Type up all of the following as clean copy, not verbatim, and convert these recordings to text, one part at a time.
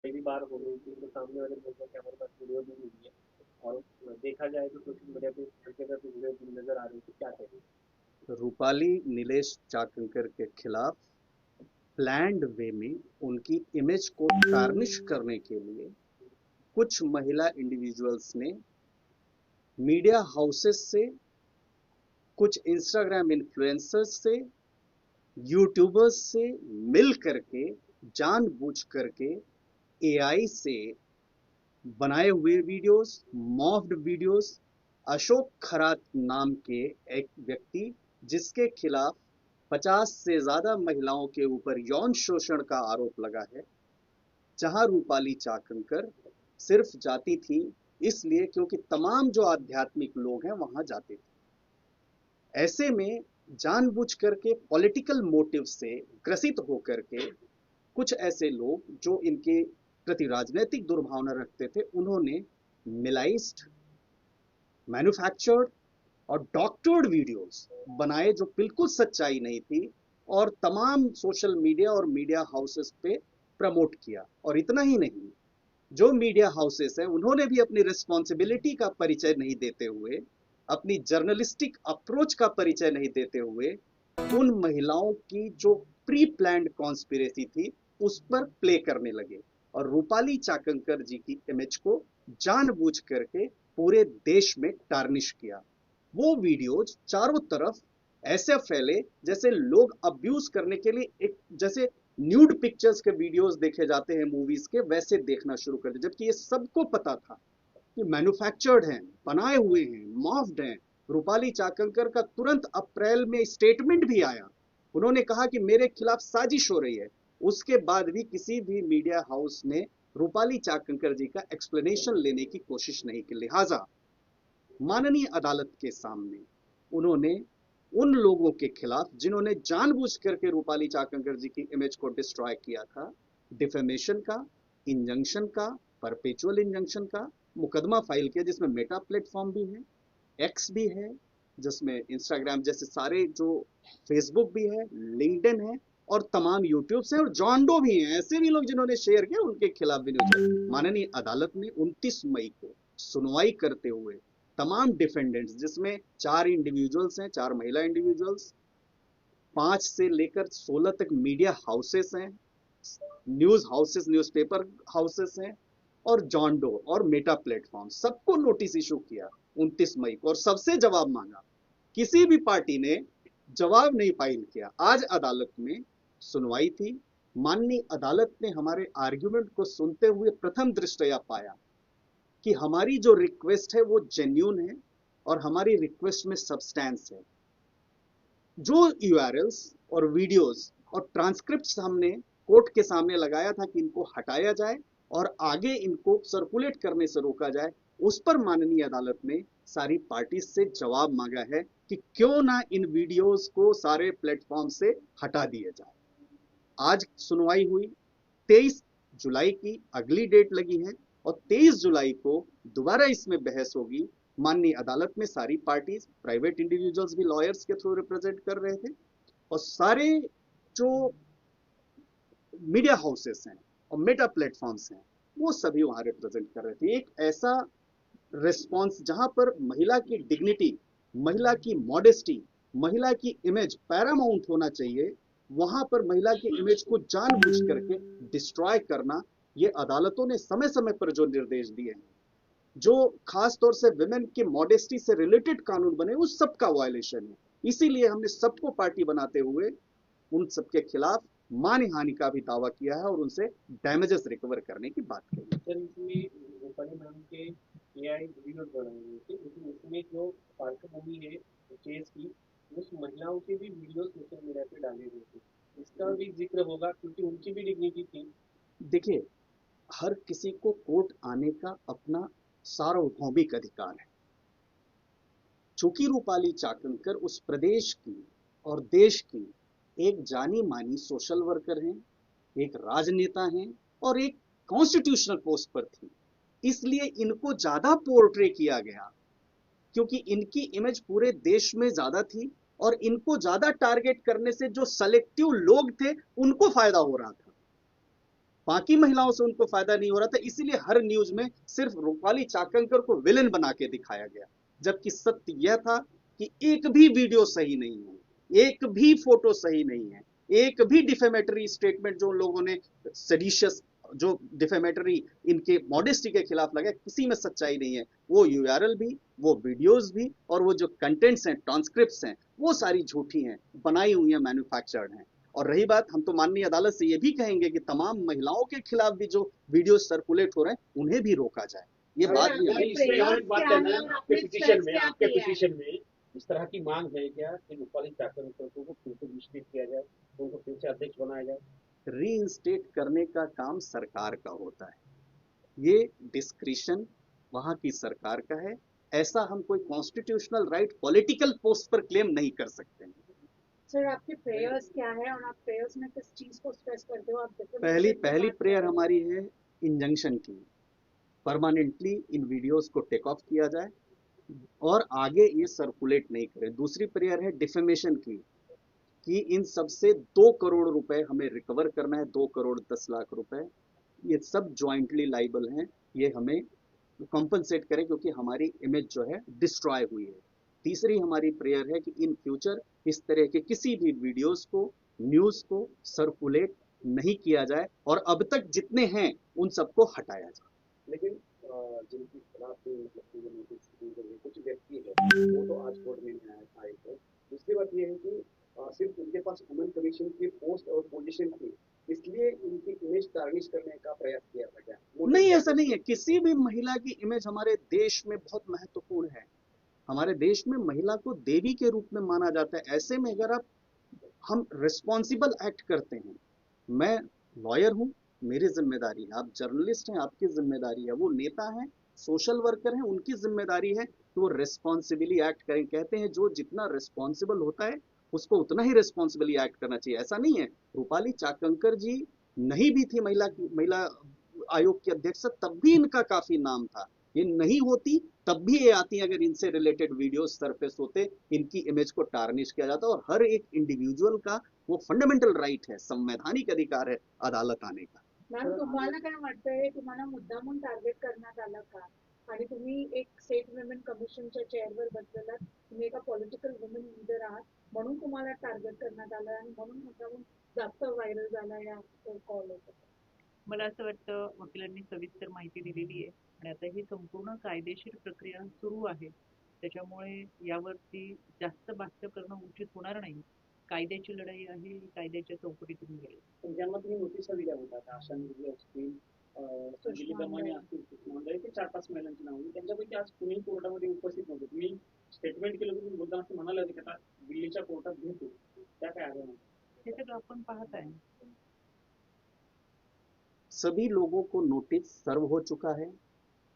पहली बार हो गई थी, तो सामने वाले बोल रहे हैं कि हमारे पास वीडियो भी नहीं है। और देखा जाए तो सोशल मीडिया पे हर जगह पे वीडियो भी नजर आ रही थी, क्या कहें? रूपाली नीलेश चाकंकर के खिलाफ प्लान्ड वे में उनकी इमेज को टार्निश करने के लिए कुछ महिला इंडिविजुअल्स ने मीडिया हाउसेस से, कुछ इंस्टाग्राम इन्फ्लुएंसर्स से, यूट्यूबर्स से मिल करके, जानबूझ करके एआई से बनाए हुए videos, morphed videos, Ashok Kharat नाम के एक व्यक्ति जिसके खिलाफ 50 से ज्यादा महिलाओं के ऊपर यौन शोषण का आरोप लगा है, जहां रूपाली चाकंकर सिर्फ जाती थी इसलिए क्योंकि तमाम जो आध्यात्मिक लोग हैं वहां जाते थे। ऐसे में जानबूझ करके पॉलिटिकल मोटिव से ग्रसित होकर के कुछ ऐसे लोग जो इनके प्रति राजनीतिक दुर्भावना रखते थे, उन्होंने मिलाइज्ड, मैन्युफैक्चर्ड और डॉक्टर्ड वीडियोस बनाए जो बिल्कुल सच्चाई नहीं थी, और तमाम सोशल मीडिया और मीडिया हाउसेस पे प्रमोट किया। और इतना ही नहीं, जो मीडिया हाउसेस हैं उन्होंने भी अपनी रिस्पॉन्सिबिलिटी का परिचय नहीं देते हुए, अपनी जर्नलिस्टिक अप्रोच का परिचय नहीं देते हुए, उन महिलाओं की जो प्री प्लान्ड कॉन्स्पिरेसी थी उस पर प्ले करने लगे और रूपाली चाकंकर जी की इमेज को जानबूझ करके पूरे देश में टार्निश किया। वो वीडियोज चारों तरफ ऐसे फैले जैसे लोग अब्यूज करने के लिए, एक जैसे न्यूड पिक्चर्स के वीडियोस देखे जाते हैं मूवीज के, वैसे देखना शुरू कर दिया, जबकि ये सबको पता था कि मैन्युफैक्चर्ड हैं, बनाए हुए हैं, मॉफ्ड हैं। रूपाली चाकंकर का तुरंत अप्रैल में स्टेटमेंट भी आया, उन्होंने कहा कि मेरे खिलाफ साजिश हो रही है। उसके बाद भी किसी भी मीडिया हाउस ने रूपाली चाकंकर जी का एक्सप्लेनेशन लेने की कोशिश नहीं की। लिहाजा माननीय अदालत के सामने उन्होंने उन लोगों के खिलाफ जिन्होंने जानबूझ करके रूपाली चाकंकर जी की इमेज को डिस्ट्रॉय किया था, डिफेमेशन का, इंजंक्शन का, परपेचुअल इंजंक्शन का मुकदमा फाइल किया, जिसमें मेटा प्लेटफॉर्म भी है, एक्स भी है, जिसमें इंस्टाग्राम जैसे सारे जो, फेसबुक भी है, लिंक्डइन है, और तमाम यूट्यूब से, और जॉन्डो भी हैं, ऐसे भी लोग जिन्होंने शेयर किया उनके खिलाफ भी न्यूज। माननीय अदालत ने 29 मई को सुनवाई करते हुए तमाम डिफेंडेंट्स, जिसमें 4 इंडिविजुअल्स हैं, 4 महिला इंडिविजुअल्स, 5 से लेकर 16 तक मीडिया हाउसेस हैं, न्यूज हाउसेस, न्यूज़पेपर हाउसेस हैं, और जॉन्डो और मेटा प्लेटफॉर्म, सबको नोटिस इशू किया 29 मई को, और सबसे जवाब मांगा। किसी भी पार्टी ने जवाब नहीं फाइल किया। आज अदालत में सुनवाई थी। माननीय अदालत ने हमारे आर्ग्यूमेंट को सुनते हुए प्रथम दृष्टया पाया कि हमारी जो रिक्वेस्ट है वो जेन्यून है और हमारी रिक्वेस्ट में सब्सटेंस है। जो यूआरएल्स और वीडियोस और ट्रांसक्रिप्ट्स हमने कोर्ट के सामने लगाया था कि इनको हटाया जाए और आगे इनको सर्कुलेट करने से रोका जाए, उस पर माननीय अदालत ने सारी पार्टी से जवाब मांगा है कि क्यों ना इन वीडियोस को सारे प्लेटफॉर्म से हटा दिया जाए। आज सुनवाई हुई, 23 जुलाई की अगली डेट लगी है, और 23 जुलाई को दोबारा इसमें बहस होगी। माननीय अदालत में सारी पार्टीज, प्राइवेट इंडिविजुअल्स भी लॉयर्स के थ्रू रिप्रेजेंट कर रहे थे, और सारे जो मीडिया हाउसेस हैं और मेटा प्लेटफॉर्म्स हैं वो सभी वहां रिप्रेजेंट कर रहे थे। एक ऐसा रिस्पॉन्स जहां पर महिला की डिग्निटी, महिला की मॉडेस्टी, महिला की इमेज पैरामाउंट होना चाहिए, वहां पर महिला की इमेज को जानबूझ करके डिस्ट्रॉय करना, ये अदालतों ने समय समय पर जो निर्देश दिए हैं, जो खास तौर से विमेन के मॉडेस्टी से रिलेटेड कानून बने, उस सब का वायलेशन है। इसीलिए हमने सबको पार्टी बनाते हुए उन सबके खिलाफ मानहानि का भी दावा किया है और उनसे डैमेजेस रिकवर करने की बात कही। सर, इसमें रूपाली मैम के एआई वीडियोस बनाए हुए थे, लेकिन उसमें जो पार्श्वभूमि है केस की, उस महिलाओं के भी वीडियो सोशल मीडिया पे डाले गए थे। इसका भी जिक्र होगा क्योंकि उनकी भी डिग्निटी थी। देखिए, हर किसी को कोर्ट आने का अपना सार्वभौमिक अधिकार है। चूंकि रूपाली चाकंकर उस प्रदेश की और देश की एक जानी मानी सोशल वर्कर हैं, एक राजनेता हैं, और एक कॉन्स्टिट्यूशनल पोस्ट पर थी, इसलिए इनको ज्यादा पोर्ट्रे किया गया, क्योंकि इनकी इमेज पूरे देश में ज्यादा थी, और इनको ज्यादा टारगेट करने से जो सेलेक्टिव लोग थे उनको फायदा हो रहा था। बाकी महिलाओं से उनको फायदा नहीं हो रहा था, इसीलिए हर न्यूज में सिर्फ रूपाली चाकंकर को विलेन बना के दिखाया गया, जबकि सत्य यह था कि एक भी वीडियो सही नहीं है, एक भी फोटो सही नहीं है, एक भी डिफेमेटरी स्टेटमेंट जो लोगों ने सेडिशियस, जो डिफेमेटरी इनके मॉडेस्टी के खिलाफ लगा, किसी में सच्चाई नहीं है। वो यूआरएल भी, वो वीडियोस भी, और वो जो कंटेंट्स हैं, ट्रांसक्रिप्ट्स हैं, वो सारी झूठी हैं, बनाई हुई हैं, मैन्युफैक्चर्ड हैं। और रही बात, हम तो माननीय अदालत से ये भी कहेंगे कि तमाम महिलाओं के खिलाफ भी जो वीडियो सर्कुलेट हो रहे हैं उन्हें भी रोका जाए, ये सर, बात भी यानी हमारी। इसमें यहाँ एक बात कहना है, आपके आपके पिटीशन में इस तरह की मांग है क्या कि रूपाली चाकंकर को फिर से रिस्टेट किया जाए, उनको फिर से अध्यक्ष बनाया जाए? रीइंस्टेट करने का काम सरकार का होता है, ये डिस्क्रिशन वहां की सरकार का है। ऐसा हम कोई कॉन्स्टिट्यूशनल राइट पॉलिटिकल पोस्ट पर क्लेम नहीं कर सकते हैं। सर आपके प्रेयर्स क्या है और आप प्रेयर्स में किस चीज को स्ट्रेस करते हो? आप पहली पहली प्रेयर हमारी है इंजंक्शन की, परमानेंटली इन वीडियोस को टेक ऑफ किया जाए और आगे ये सर्कुलेट नहीं करें। दूसरी प्रेयर है डिफेमेशन की, कि इन सब से 2 करोड़ रुपए हमें रिकवर करना है, 2 करोड़ 10 लाख रुपए, ये सब ज्वाइंटली लाइबल हैं, ये हमें कॉम्पनसेट करें क्योंकि हमारी इमेज जो है डिस्ट्रॉय हुई है। तीसरी हमारी प्रेयर है कि इन फ्यूचर इस तरह के किसी भी वीडियोस को, न्यूज को सर्कुलेट नहीं किया जाए और अब तक जितने हैं उन सबको हटाया जाए। लेकिन जिनके खिलाफ मतलब ये नोटिस दी गई है, कुछ व्यक्ति है वो तो आज कोर्ट में नहीं आए थे। दूसरी बात ये है कि सिर्फ उनके पास वुमेन कमीशन की पोस्ट और पोजीशन थी, इसलिए उनकी इमेज टार्निश करने का प्रयास किया था क्या? नहीं, ऐसा नहीं है। किसी भी महिला की इमेज हमारे देश में बहुत महत्वपूर्ण है। हमारे देश में महिला को देवी के रूप में माना जाता है। ऐसे में अगर आप, हम रिस्पॉन्सिबल एक्ट करते हैं, मैं लॉयर हूं, मेरी जिम्मेदारी है, आप जर्नलिस्ट हैं, आपकी जिम्मेदारी है, वो नेता हैं, सोशल वर्कर हैं, उनकी जिम्मेदारी है कि वो रिस्पॉन्सिबली एक्ट करें। कहते हैं जो जितना रिस्पॉन्सिबल होता है उसको उतना ही रिस्पॉन्सिबली एक्ट करना चाहिए। ऐसा नहीं है, रूपाली चाकंकर जी नहीं भी थी महिला आयोग की अध्यक्ष, तब भी इनका काफी नाम था। ये नहीं होती तब भी ये आती, अगर इनसे रिलेटेड वीडियो सरफेस होते, इनकी इमेज को टार्निश किया जाता। और हर एक इंडिविजुअल का वो फंडामेंटल राइट है, संवैधानिक अधिकार है अदालत आने का। मॅम तुम्हाला काय वाटतंय, तुम्हाला मुद्दामून टार्गेट करण्यात आलं का? आणि तुम्ही एक स्टेट वुमेन कमिशनच्या चेअरवर बसलेलात, तुम्ही एका पॉलिटिकल वुमेन लीडर आहात, म्हणून तुम्हाला टार्गेट करण्यात आलं आणि म्हणून मुद्दामून जास्त व्हायरल झाला या कॉल होता? मला असं वाटतं वकिलांनी सविस्तर माहिती दिलेली आहे आणि आता ही संपूर्ण कायदेशीर प्रक्रिया सुरू आहे, त्याच्यामुळे यावरती जास्त भाष्य करणं उचित होणार नाही. कायद्याची लढाई आहे, कायद्याच्या चौकटीतून लढाई. पण ज्यांना तुम्ही नोटिसा दिल्या होत्या, आशा निर्भय असतील, संगीताप्रमाणे असतील, म्हणजे ते 4-5 महिलांची नाव, त्यांच्यापैकी आज कुणी कोर्टामध्ये उपस्थित नव्हते. तुम्ही स्टेटमेंट केलं तुम्ही मुद्दा असं म्हणाले होते की आता दिल्लीच्या कोर्टात भेटू, त्या काय आल्या नाही? हे सगळं आपण पाहत आहे. सभी लोगों को नोटिस सर्व हो चुका है,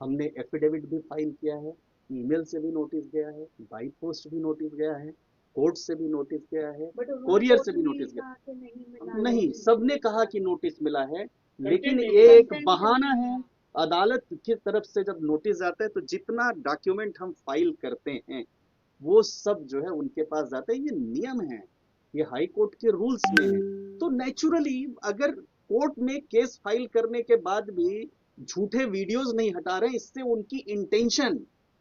हमने एफिडेविट भी फाइल किया है, ईमेल से भी नोटिस गया है, बाई पोस्ट भी नोटिस गया है, कोर्ट से भी नोटिस गया है, कोरियर से भी नोटिस गया। नहीं, सबने कहा कि नोटिस मिला है, लेकिन एक बहाना है। अदालत की तरफ से जब नोटिस आता है तो जितना डॉक्यूमेंट हम फाइल करते हैं वो सब जो है उनके पास जाता है। ये नियम है, ये हाई कोर्ट के रूल्स में है। तो नेचुरली अगर कोर्ट में केस फाइल करने के बाद भी झूठे वीडियोस नहीं हटा रहे, इससे उनकी इंटेंशन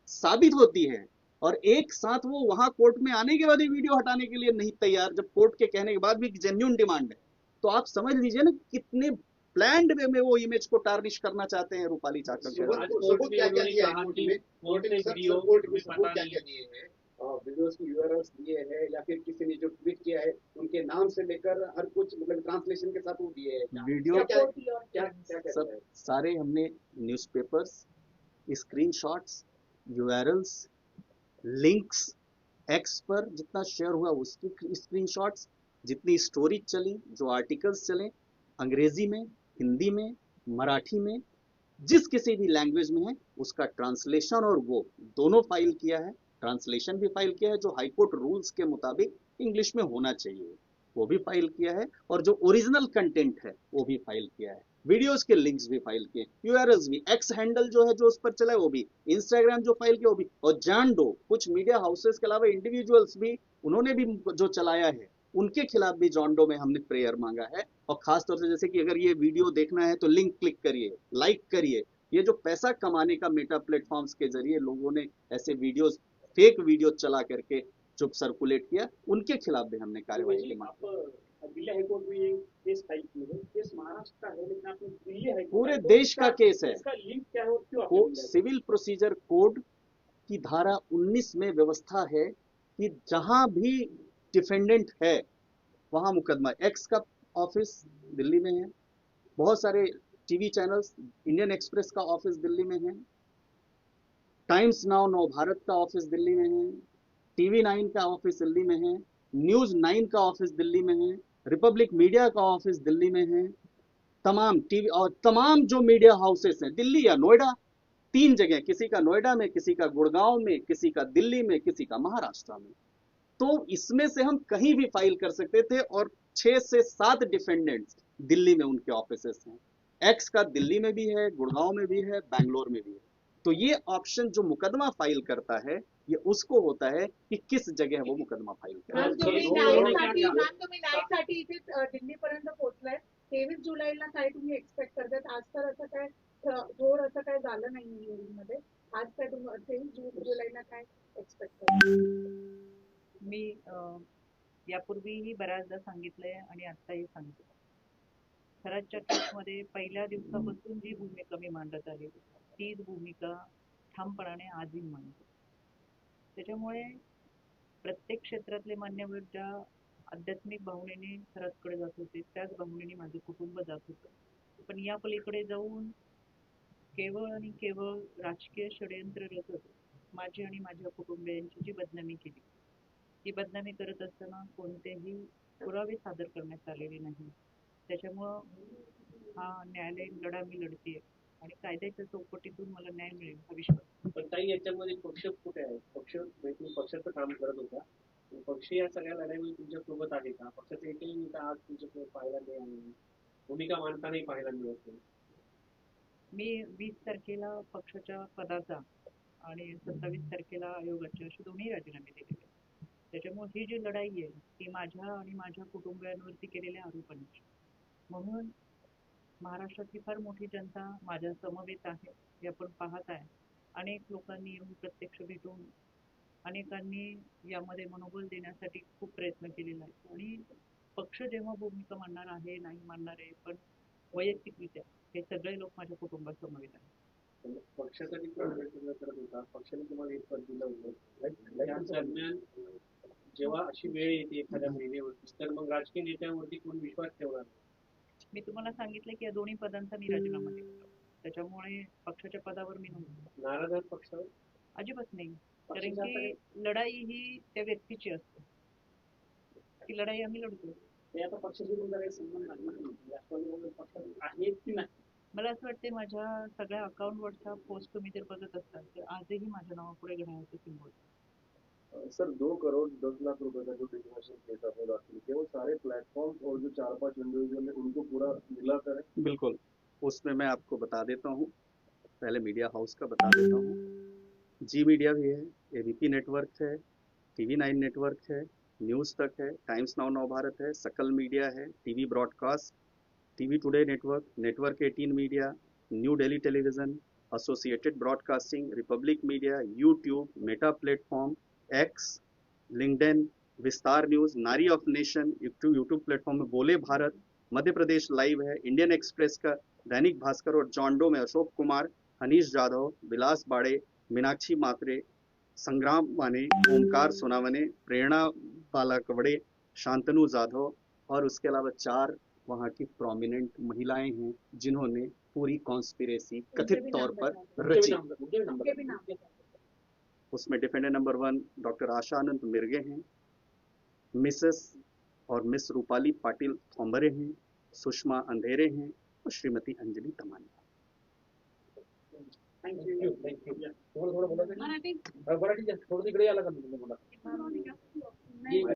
साबित होती है। और एक साथ वो वहां कोर्ट में आने के बाद ही वीडियो हटाने के लिए नहीं तैयार, जब कोर्ट के कहने के बाद भी जेन्युइन डिमांड है, तो आप समझ लीजिए ना कितने प्लान्ड वे में वो इमेज को टार्निश करना चाहते हैं रूपाली चाकंकर। वीडियोस की यूआरएल्स दिए हैं या फिर किसी ने जो ट्वीट किया है उनके नाम से लेकर हर कुछ मतलब ट्रांसलेशन के साथ वो दिए हैं। वीडियो क्या सब सारे हमने newspapers, screenshots, URLs, links, x पर जितना शेयर हुआ उसकी स्क्रीनशॉट्स, जितनी स्टोरी चली, जो आर्टिकल्स चले अंग्रेजी में, हिंदी में, मराठी में, जिस किसी भी लैंग्वेज में है उसका ट्रांसलेशन और वो दोनों फाइल किया है। ट्रांसलेशन भी फाइल किया है जो हाईकोर्ट रूल्स के मुताबिक इंग्लिश में होना चाहिए, वो भी फाइल किया है, और जो ओरिजिनल कंटेंट है वो भी फाइल किया है। वीडियोस के लिंक्स भी फाइल किए, यूआरएल्स भी, एक्स हैंडल जो है जो उस पर चला है वो भी, इंस्टाग्राम जो फाइल किया वो भी, और जान दो कुछ मीडिया हाउसेस के अलावा इंडिविजुअल्स भी उन्होंने भी जो चलाया है उनके खिलाफ भी जॉन्डो में हमने प्रेयर मांगा है। और खास तौर से जैसे कि अगर ये वीडियो देखना है तो लिंक क्लिक करिए, लाइक करिए। ये जो पैसा कमाने का मेटा प्लेटफॉर्म्स के जरिए लोगों ने ऐसे वीडियोस, फेक वीडियो चला करके जो सर्कुलेट किया, उनके खिलाफ भी हमने कार्रवाई की मांग। दिल्ली हाईकोर्ट में ये केस फाइल की है, केस महाराष्ट्र का है, लेकिन आपने दिल्ली हाईकोर्ट पूरे देश का केस है। इसका लिंक क्या है और क्यों आपने लिया है? सिविल प्रोसीजर कोड की धारा 19 में व्यवस्था है कि जहां भी डिफेंडेंट है वहां मुकदमा। एक्स का ऑफिस दिल्ली में है, बहुत सारे टीवी चैनल्स, इंडियन एक्सप्रेस का ऑफिस दिल्ली में है, टाइम्स नाउ नव भारत का ऑफिस दिल्ली में है, टीवी 9 का ऑफिस दिल्ली में है, न्यूज 9 का ऑफिस दिल्ली में है, रिपब्लिक मीडिया का ऑफिस दिल्ली में है। तमाम टीवी और तमाम जो मीडिया हाउसेस हैं दिल्ली या नोएडा, 3 जगह, किसी का नोएडा में, किसी का गुड़गांव में, किसी का दिल्ली में, किसी का महाराष्ट्र में। तो इसमें से हम कहीं भी फाइल कर सकते थे और 6 से 7 डिफेंडेंट्स दिल्ली में उनके ऑफिसेस हैं। एक्स का दिल्ली में भी है, गुड़गांव में भी है, बैंगलोर में भी है। तो ये ऑप्शन जो मुकदमा फाइल करता है, ये उसको होता है कि किस जगह वो मुकदमा फाइल मॅम करेगा। तुम्ही न्यायासाठी इथे दिल्लीपर्यंत पोहोचलाय. 23 जुलैला काय तुम्ही एक्सपेक्ट करतात? आज तर असं काय जोर असं काय झालं नाही मध्ये. आज काय तुम्ही 23 जुलैला काय एक्सपेक्ट करतात? मी यापूर्वीही बऱ्याचदा सांगितलंय आणि आत्ताही सांगते. खराच्या केसमध्ये पहिल्या दिवसापासून जी भूमिका मी मांडत आहे तीच भूमिका ठामपणाने आजही मांडते. त्याच्यामुळे प्रत्येक क्षेत्रातले मान्यवर ज्या आध्यात्मिक भावनेने खरातकडे जात होते त्याच भावनेने माझं कुटुंब जात होतं. पण या पलीकडे जाऊन केवळ आणि केवळ राजकीय षडयंत्र रचत माझी आणि माझ्या कुटुंबियांची जी बदनामी केली, ती बदनामी करत असताना कोणतेही पुरावे सादर करण्यात आलेले नाही. त्याच्यामुळं हा न्यायालयीन लढा मी लढतीये आणि कायद्याच्या चौकटीतून मला न्याय मिळेल हा विश्वास. पण ताई याच्यामध्ये पक्ष कुठे आहे? पक्ष तुम्ही पक्षाचं काम करत होता, पक्ष या सगळ्या लढाईमध्ये तुमच्या सोबत आहे का? पक्षाचे एकही नेता आज तुमच्यासोबत पाहायला नाही आले, भूमिका मांडतानाही पाहायला मिळत नाही. मी 20 तारखेला पक्षाच्या पदाचा आणि 27 तारखेला आयोगाचे असे दोन्ही राजीनामे दिलेले. त्याच्यामुळे ही जी लढाई आहे ती माझ्या आणि माझ्या कुटुंबियांवरती केलेल्या आरोपांची. म्हणून महाराष्ट्रातली फार मोठी जनता माझ्या समवेत आहे हे आपण पाहत आहे. अनेक लोकांनी येऊन प्रत्यक्ष भेटून अनेकांनी यामध्ये मनोबल देण्यासाठी खूप प्रयत्न केलेला आहे. आणि पक्ष जेव्हा भूमिका मांडणार आहे, नाही मांडणार आहे, पण वैयक्तिकरित्या हे सगळे लोक माझ्या कुटुंबासमवेत आहेत. पक्षासाठी प्रयत्न करत होता, पक्षाने तुम्हाला एक पद दिलं होतं. या दरम्यान जेव्हा अशी वेळ येते एखाद्या महिन्यावरती, तर मग राजकीय नेत्यांवरती कोण विश्वास ठेवणार? मी तुम्हाला सांगितलं की या दोन्ही पदांचा मी राजीनामा दिला. त्याच्यामुळे पक्षाच्या पदावर मी नव्हतो. नाराज आहात पक्षावर? अजिबात नाही. कारण की लढाई ही त्या व्यक्तीची असते, ती लढाई आम्ही लढतो. आता पक्षाची तुमचा काही संबंध नाही, पक्ष आहेत की नाही? मला असं वाटते माझ्या सगळ्या अकाउंटवरच्या पोस्ट तुम्ही जर बघत असाल तर आजही माझ्या नावापुढे घड्याळाचं सिंबल. सर 2 करोड़ 10 लाख रुपए का जो डिफेमेशन केस आपने दाखिल किया वो सारे प्लेटफॉर्म और जो 4-5 इंडिविजुअल है उनको पूरा मिला कर है? बिल्कुल, उसमें मैं आपको बता देता हूँ, पहले मीडिया हाउस का बता देता हूँ। जी मीडिया भी है, एबीपी नेटवर्क है, टीवी 9 नेटवर्क है, न्यूज़ तक है, टाइम्स नाउ नव भारत है, सकल मीडिया है, TV broadcast, TV today network, network 18 media, new Delhi television, associated broadcasting, Republic media, YouTube, Meta platform, x, LinkedIn, विस्तार न्यूज, नारी ऑफ नेशन, यूट्यूब प्लेटफॉर्म में बोले भारत, मध्य प्रदेश लाइव है, इंडियन एक्सप्रेस का, दैनिक भास्कर और जॉन्डो में अशोक कुमार, हनीश जाधव, विलास बाड़े, मीनाक्षी मात्रे, संग्राम माने, ओमकार सोनावने, प्रेरणा बालाकवड़े, शांतनु जाधव और उसके अलावा 4 वहाँ की प्रोमिनेंट महिलाएं हैं जिन्होंने पूरी कॉन्स्पिरेसी कथित तौर पर रची। उसमें डिफेंडर नंबर 1 डॉक्टर आशा अनंत मिर्गे हैं, मिसेस और मिस रूपाली पाटिल थोम्बरे हैं, सुषमा अंधेरे हैं और श्रीमती अंजलि तमानी। Thank you. थोड़ा बोला, थोड़ा इकडे आला का?